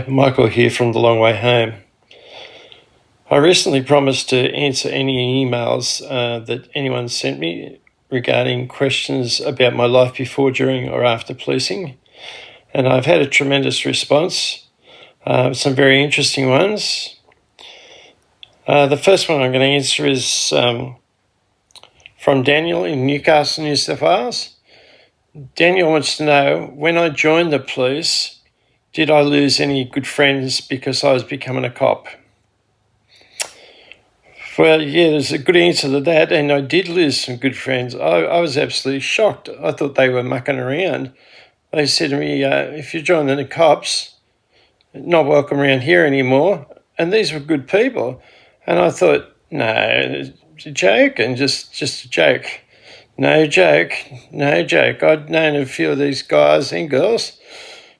Michael here from The Long Way Home. I recently promised to answer any emails that anyone sent me regarding questions about my life before, during or after policing, and I've had a tremendous response, some very interesting ones. The first one I'm going to answer is from Daniel in Newcastle, New South Wales. Daniel wants to know, when I joined the police, did I lose any good friends because I was becoming a cop? Well, yeah, there's a good answer to that, and I did lose some good friends. I was absolutely shocked. I thought they were mucking around. They said to me, if you're joining the cops, not welcome around here anymore. And these were good people. And I thought, no, it's a joke, and just a joke. No joke. I'd known a few of these guys and girls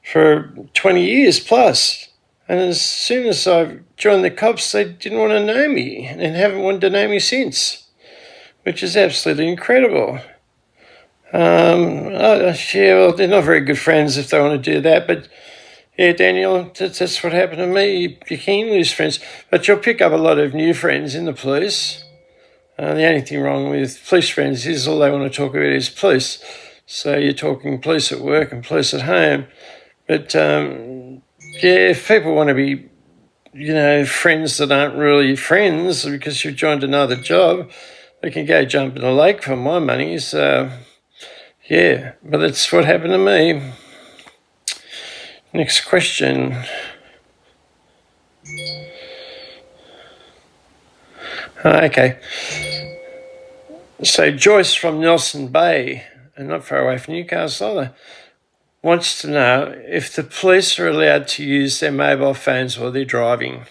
for 20 years plus. And as soon as I joined the cops, they didn't want to know me and haven't wanted to know me since, which is absolutely incredible. Well, they're not very good friends if they want to do that, but yeah, Daniel, that's what happened to me. You can lose friends, but you'll pick up a lot of new friends in the police. The only thing wrong with police friends is all they want to talk about is police. So you're talking police at work and police at home. But if people want to be, friends that aren't really friends because you've joined another job, they can go jump in a lake for my money. So, yeah, but that's what happened to me. Next question. Okay. So Joyce from Nelson Bay, and not far away from Newcastle either, wants to know if the police are allowed to use their mobile phones while they're driving.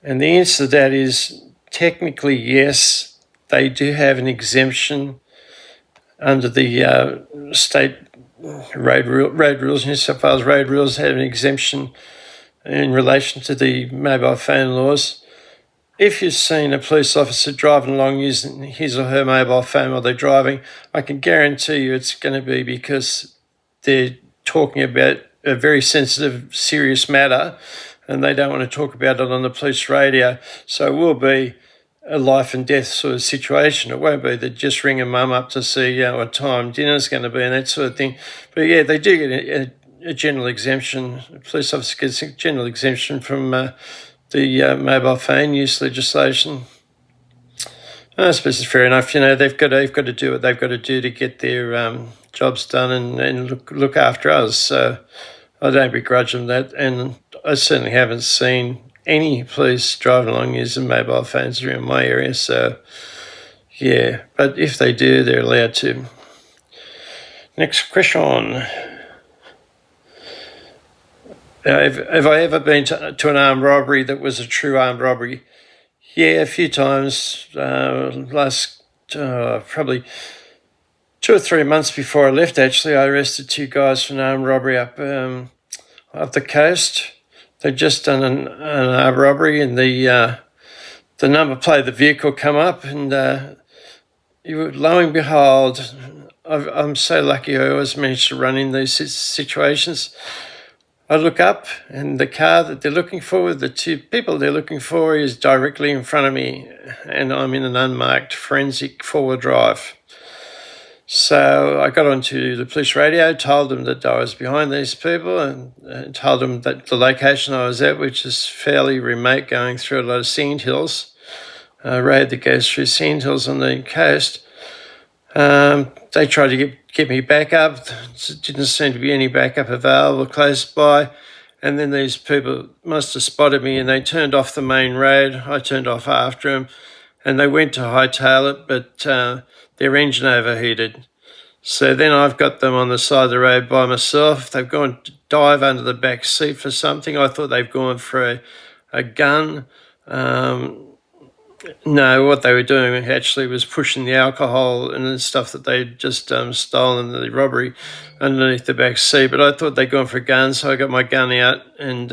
And the answer to that is technically yes, they do have an exemption under the state road rules. New South Wales road rules have an exemption in relation to the mobile phone laws. If you've seen a police officer driving along using his or her mobile phone while they're driving, I can guarantee you it's going to be because they're talking about a very sensitive, serious matter, and they don't want to talk about it on the police radio. So it will be a life and death sort of situation. It won't be that just ring a mum up to see what time dinner's going to be and that sort of thing. But yeah, they do get a general exemption. A police officer gets a general exemption from the mobile phone use legislation. I suppose it's fair enough. They've got to do what they've got to do to get their jobs done and look after us. So I don't begrudge them that, and I certainly haven't seen any police driving along using mobile phones around my area. So yeah, but if they do, they're allowed to. Next question. Have I ever been to an armed robbery that was a true armed robbery? Yeah, a few times. Last probably 2 or 3 months before I left, actually, I arrested 2 guys for an armed robbery up the coast. They'd just done an armed robbery, and the number plate of the vehicle come up, and lo and behold, I'm so lucky I always manage to run in these situations. I look up, and the car that they're looking for, the 2 people they're looking for, is directly in front of me, and I'm in an unmarked forensic 4-wheel drive. So I got onto the police radio, told them that I was behind these people, and told them that the location I was at, which is fairly remote, going through a lot of sand hills, a road that goes through sand hills on the coast. They tried to get me back up. Didn't seem to be any backup available close by. And then these people must have spotted me, and they turned off the main road. I turned off after them, and they went to hightail it, but their engine overheated. So then I've got them on the side of the road by myself. They've gone to dive under the back seat for something. I thought they've gone for a gun. No, what they were doing actually was pushing the alcohol and the stuff that they'd just stolen in the robbery underneath the back seat. But I thought they'd gone for a gun, so I got my gun out. And,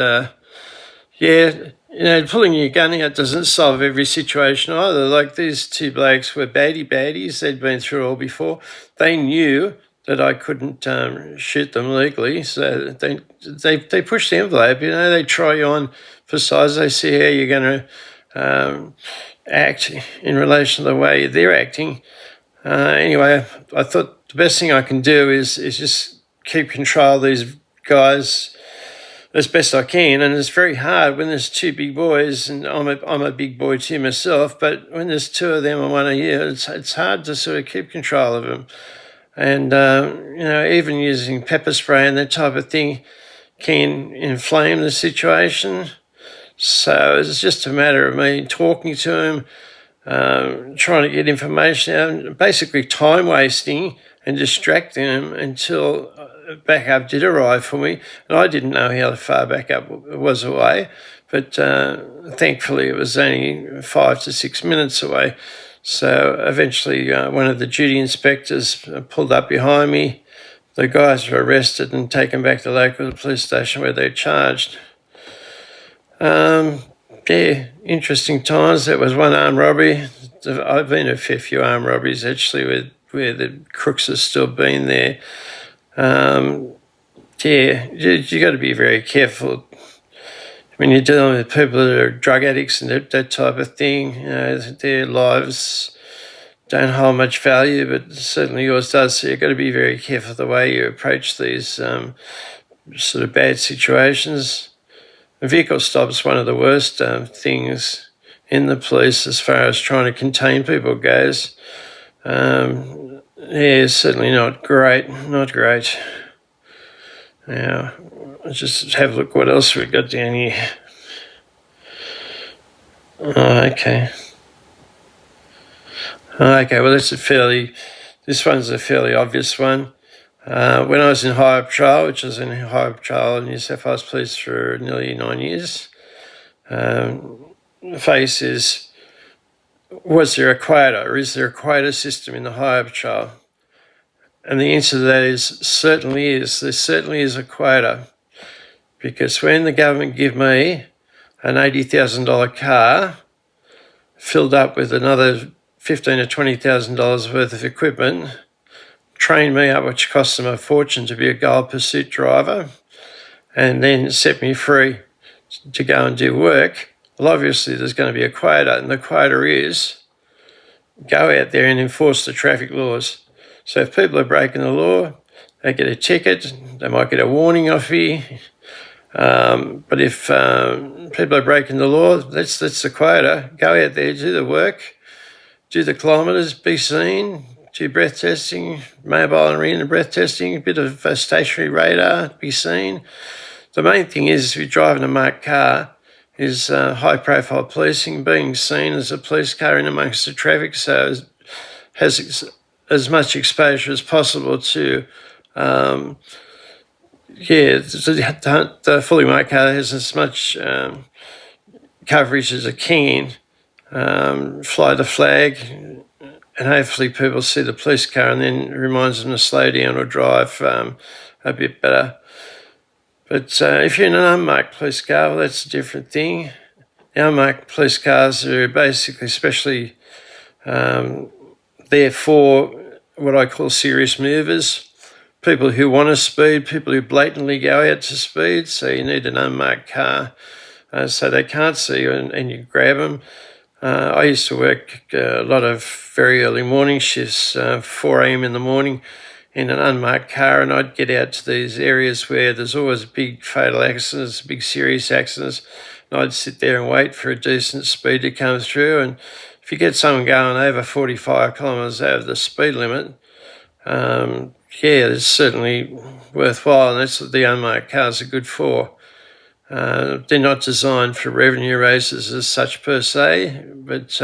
pulling your gun out doesn't solve every situation either. Like, these 2 blokes were baddies. They'd been through it all before. They knew that I couldn't shoot them legally. So they push the envelope. They try you on for size. They see how you're going to act in relation to the way they're acting. Anyway, I thought the best thing I can do is just keep control of these guys as best I can, and it's very hard when there's two big boys, and I'm a big boy too myself. But when there's two of them and one of you, it's hard to sort of keep control of them. And even using pepper spray and that type of thing can inflame the situation. So it's just a matter of me talking to him, trying to get information out, basically time wasting and distracting him until backup did arrive for me. And I didn't know how far backup was away, but thankfully it was only 5 to 6 minutes away. So eventually one of the duty inspectors pulled up behind me. The guys were arrested and taken back to the local police station where they were charged. Interesting times. There was one armed robbery. I've been to a fair few armed robberies actually where the crooks have still been there. You got to be very careful when you're dealing with people that are drug addicts and that type of thing. Their lives don't hold much value, but certainly yours does. So you've got to be very careful the way you approach these sort of bad situations. A vehicle stop is one of the worst things in the police as far as trying to contain people goes. Certainly not great. Now, let's just have a look what else we've got down here. Okay, well, this one's a fairly obvious one. When I was in higher patrol, which was in higher patrol in New South Wales Police for nearly 9 years, the face is, was there a quota, or is there a quota system in the higher patrol? And the answer to that is certainly is. There certainly is a quota, because when the government give me an $80,000 car filled up with another $15,000 to $20,000 worth of equipment, trained me up, which cost them a fortune to be a gold pursuit driver, and then set me free to go and do work, well, obviously there's going to be a quota, and the quota is go out there and enforce the traffic laws. So if people are breaking the law, they get a ticket, they might get a warning off you. But if people are breaking the law, that's the quota. Go out there, do the work, do the kilometres, be seen, do breath testing, mobile and random breath testing, a bit of stationary radar, be seen. The main thing is, if you're driving a marked car, is high-profile policing, being seen as a police car in amongst the traffic, so has as much exposure as possible to, the fully marked car has as much coverage as it can, fly the flag, and hopefully people see the police car and then it reminds them to slow down or drive a bit better. But if you're in an unmarked police car, well, that's a different thing. The unmarked police cars are basically especially there for what I call serious movers, people who want to speed, people who blatantly go out to speed, so you need an unmarked car so they can't see you and you grab them. I used to work a lot of very early morning shifts, 4 a.m. in the morning, in an unmarked car, and I'd get out to these areas where there's always big fatal accidents, big serious accidents, and I'd sit there and wait for a decent speed to come through. And if you get someone going over 45 kilometres over the speed limit, it's certainly worthwhile, and that's what the unmarked cars are good for. They're not designed for revenue races as such per se, but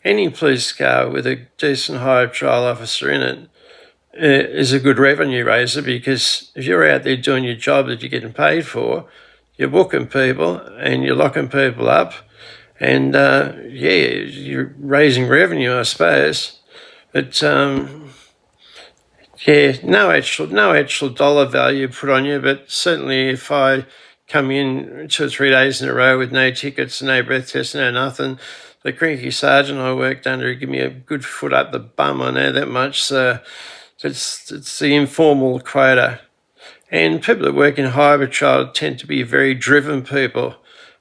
any police car with a decent high patrol officer in it is a good revenue raiser, because if you're out there doing your job that you're getting paid for, you're booking people and you're locking people up, and you're raising revenue, I suppose. But no actual dollar value put on you, but certainly if I come in 2 or 3 days in a row with no tickets, no breath tests, no nothing, the cranky sergeant I worked under give me a good foot up the bum, I know that much. So It's the informal quota. And people that work in hire trial tend to be very driven people.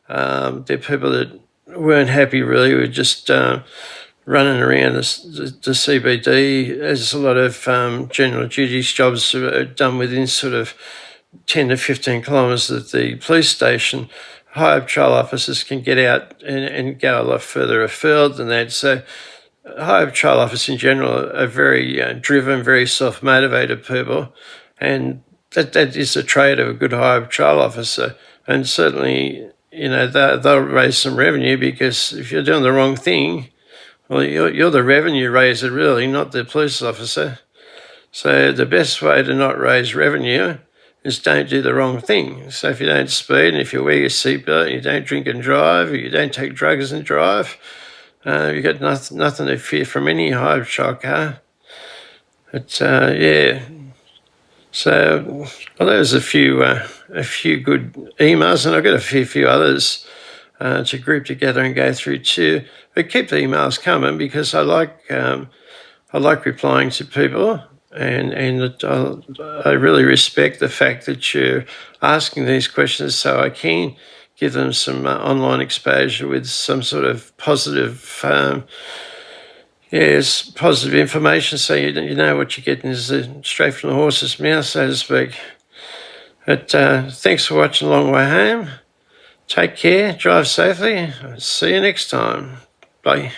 They're people that weren't happy really with just running around the CBD. There's a lot of general duties jobs done within sort of 10 to 15 kilometres of the police station. Higher patrol officers can get out and go a lot further afield than that. So higher patrol officers in general are very driven, very self-motivated people, and that is a trait of a good higher patrol officer. And certainly, they'll raise some revenue, because if you're doing the wrong thing, well, you're the revenue raiser really, not the police officer. So the best way to not raise revenue is don't do the wrong thing. So if you don't speed, and if you wear your seatbelt, you don't drink and drive, or you don't take drugs and drive, you've got nothing to fear from any high patrol car. But yeah. So there's a few good emails, and I've got a few others to group together and go through too. But keep the emails coming, because I like replying to people, and I really respect the fact that you're asking these questions, so I can give them some online exposure with some sort of positive, positive information, so you know what you're getting is straight from the horse's mouth, so to speak. But thanks for watching Long Way Home. Take care, drive safely. See you next time. Bye.